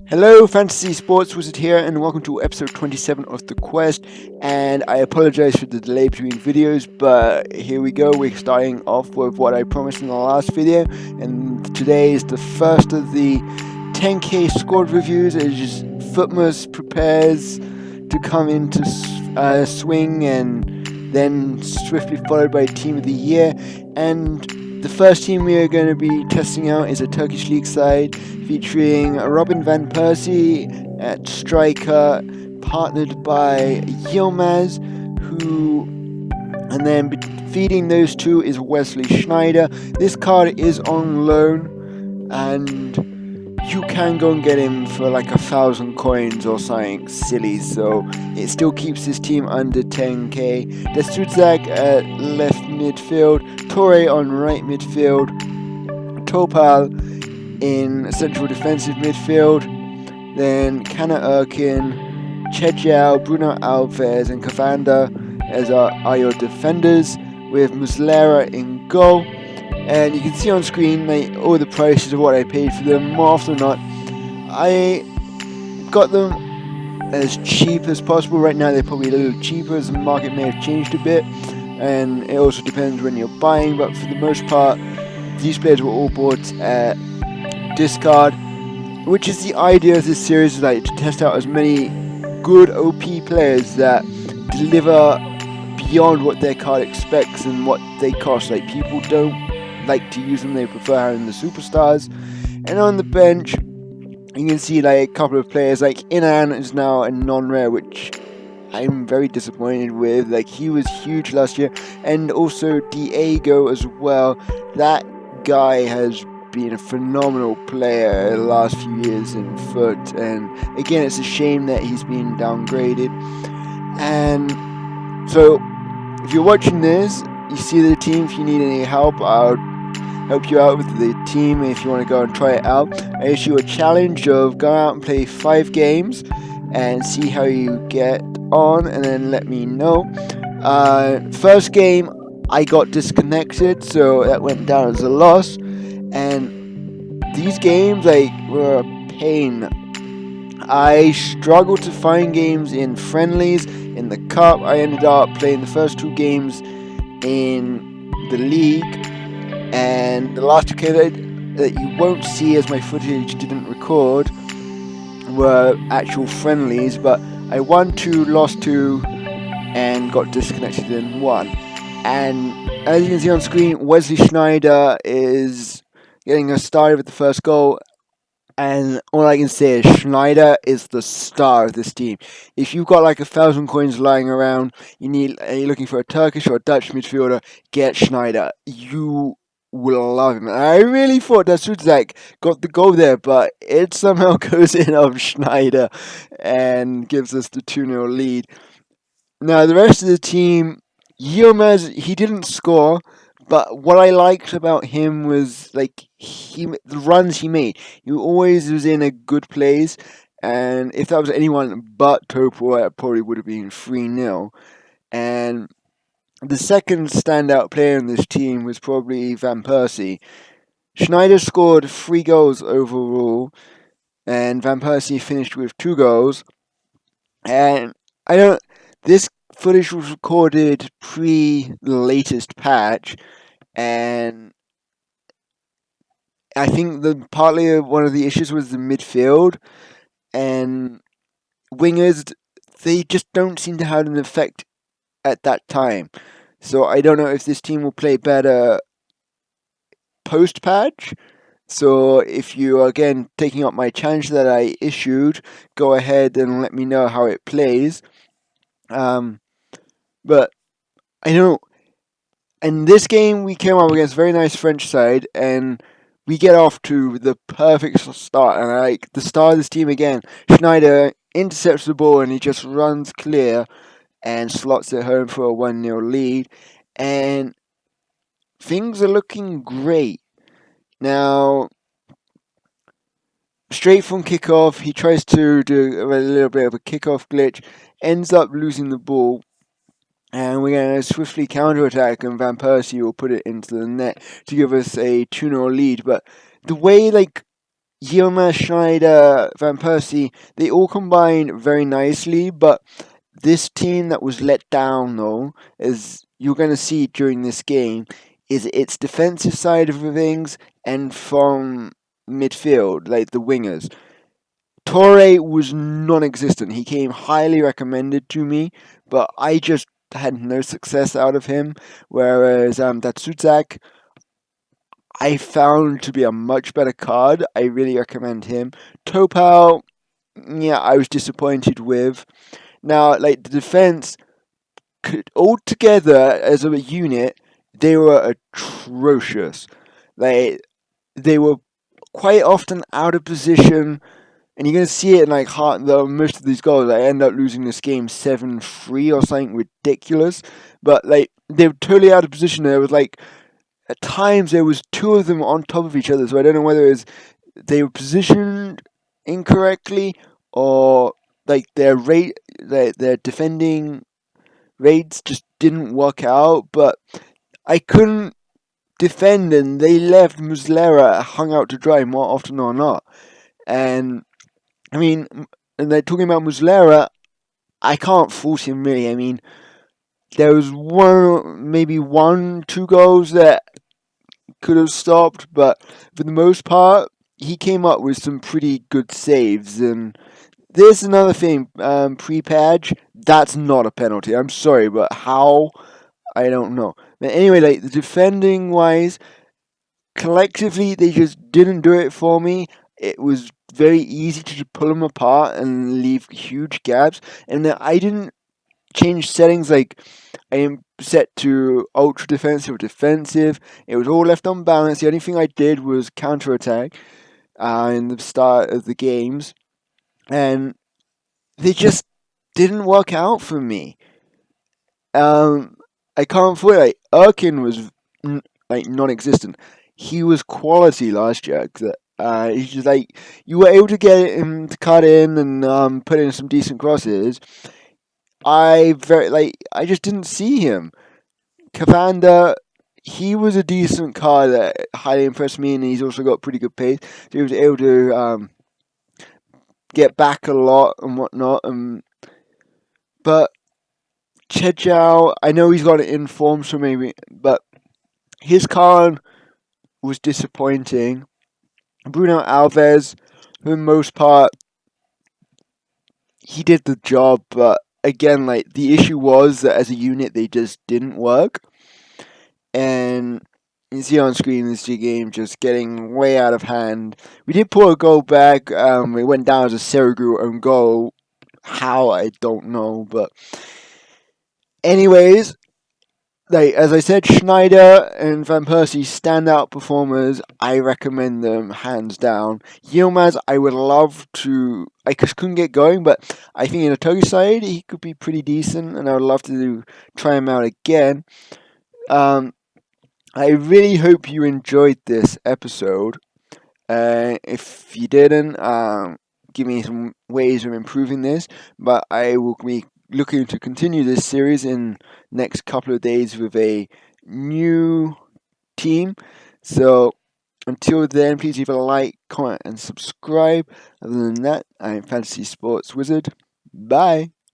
Hello, Fantasy Sports Wizard here, and welcome to episode 27 of The Quest. And I apologize for the delay between videos, but here we go. We're starting off with what I promised in the last video, and today is the first of the 10k squad reviews. As just Footmus prepares to come into swing, and then swiftly followed by Team of the Year. And the first team we are going to be testing out is a Turkish league side featuring Robin van Persie at striker, partnered by Yilmaz, who, and then feeding those two is Wesley Schneider. This card is on loan, and you can go and get him for like 1,000 coins or something silly, so it still keeps this team under 10k. Desudzak at left midfield, Torre on right midfield, Topal in central defensive midfield, then Kana Erkin, Chejiao, Bruno Alves, and Cavanda as are your defenders, with Muslera in goal. And you can see on screen all the prices of what I paid for them. More often than not, I got them as cheap as possible. Right now they're probably a little cheaper as the market may have changed a bit, and it also depends when you're buying, but for the most part these players were all bought at discard, which is the idea of this series, is like to test out as many good OP players that deliver beyond what their card expects and what they cost. Like, people don't like to use them, they prefer having the superstars. And on the bench, you can see like a couple of players, like Inan is now a non-rare, which I'm very disappointed with. Like, he was huge last year, and also Diego as well. That guy has been a phenomenal player the last few years in foot, and again, it's a shame that he's been downgraded. And so, if you're watching this, you see the team. If you need any help, I'll help you out with the team if you want to go and try it out. I issue a challenge of go out and play 5 games and see how you get on, and then let me know. First game I got disconnected, so that went down as a loss, and these games were a pain. I struggled to find games in friendlies. In the cup, I ended up playing the first 2 games in the league, and the last 2 games that you won't see as my footage didn't record were actual friendlies, but I won 2, lost 2, and got disconnected in 1. And as you can see on screen, Wesley Schneider is getting us started with the first goal. And all I can say is Schneider is the star of this team. If you've got like 1,000 coins lying around, you're looking for a Turkish or a Dutch midfielder, get Schneider. You will love him. And I really thought that Sudzak got the goal there, but it somehow goes in of Schneider and gives us the 2-0 lead. Now, the rest of the team, Yilmaz, he didn't score, but what I liked about him was like the runs he made. He always was in a good place, and if that was anyone but Topor, it probably would have been 3-0. And the second standout player in this team was probably Van Persie. Schneider scored 3 goals overall, and Van Persie finished with 2 goals. And I don't. This footage was recorded pre the latest patch, and I think partly one of the issues was the midfield, and wingers, they just don't seem to have an effect at that time. So I don't know if this team will play better post patch. So if you are again taking up my challenge that I issued, go ahead and let me know how it plays. But I don't. In this game, we came up against a very nice French side, and we get off to the perfect start. And like the star of this team again, Schneider intercepts the ball and he just runs clear and slots it home for a 1-0 lead. And things are looking great. Now, straight from kickoff, he tries to do a little bit of a kickoff glitch, ends up losing the ball, and we're going to swiftly counterattack, and Van Persie will put it into the net to give us a 2-0 lead. But the way Yilmaz, Schneider, Van Persie, they all combine very nicely, but this team that was let down, though, as you're going to see during this game, is its defensive side of things and from midfield, like the wingers. Torre was non-existent. He came highly recommended to me, but I just had no success out of him. Whereas Datsuzak, I found to be a much better card. I really recommend him. Topal, yeah, I was disappointed with. Now, like the defense, altogether as a unit, they were atrocious. Like they were quite often out of position, and you're gonna see it in like most of these goals. I end up losing this game 7-3 or something ridiculous. But like they were totally out of position. There was like at times there was two of them on top of each other. So I don't know whether it's they were positioned incorrectly or like their defending raids just didn't work out. But I couldn't defend, and they left Muslera hung out to dry more often or not. And I mean, and they're talking about Muslera. I can't fault him really. I mean, there was maybe 2 goals that could have stopped, but for the most part, he came up with some pretty good saves. And there's another thing, pre-patch, that's not a penalty. I'm sorry, but how? I don't know. But anyway, like the defending wise, collectively they just didn't do it for me. It was very easy to just pull them apart and leave huge gaps. And then I didn't change settings like I am set to ultra defensive or defensive. It was all left on balance. The only thing I did was counter attack in the start of the games, and they just didn't work out for me. I can't forget, like Erkin was like non-existent. He was quality last year. He's just like you were able to get him to cut in and put in some decent crosses. I just didn't see him. Cavanda, he was a decent card that highly impressed me, and he's also got pretty good pace. So he was able to get back a lot and whatnot. But Chechao, I know he's got it in form, so maybe, but his card was disappointing. Bruno Alves, for the most part, he did the job, but again, like the issue was that as a unit they just didn't work. And you see on screen this game just getting way out of hand. We did pull a goal back. It went down as a Sergio own goal. How, I don't know, but anyways, like as I said, Schneider and Van Persie standout performers. I recommend them hands down. Yilmaz, I would love to. I just couldn't get going, but I think in a Turkish side he could be pretty decent, and I would love to try him out again. I really hope you enjoyed this episode. If you didn't, give me some ways of improving this, but I will be looking to continue this series in next couple of days with a new team. So until then, please leave a like, comment, and subscribe. Other than that, I'm Fantasy Sports Wizard. Bye.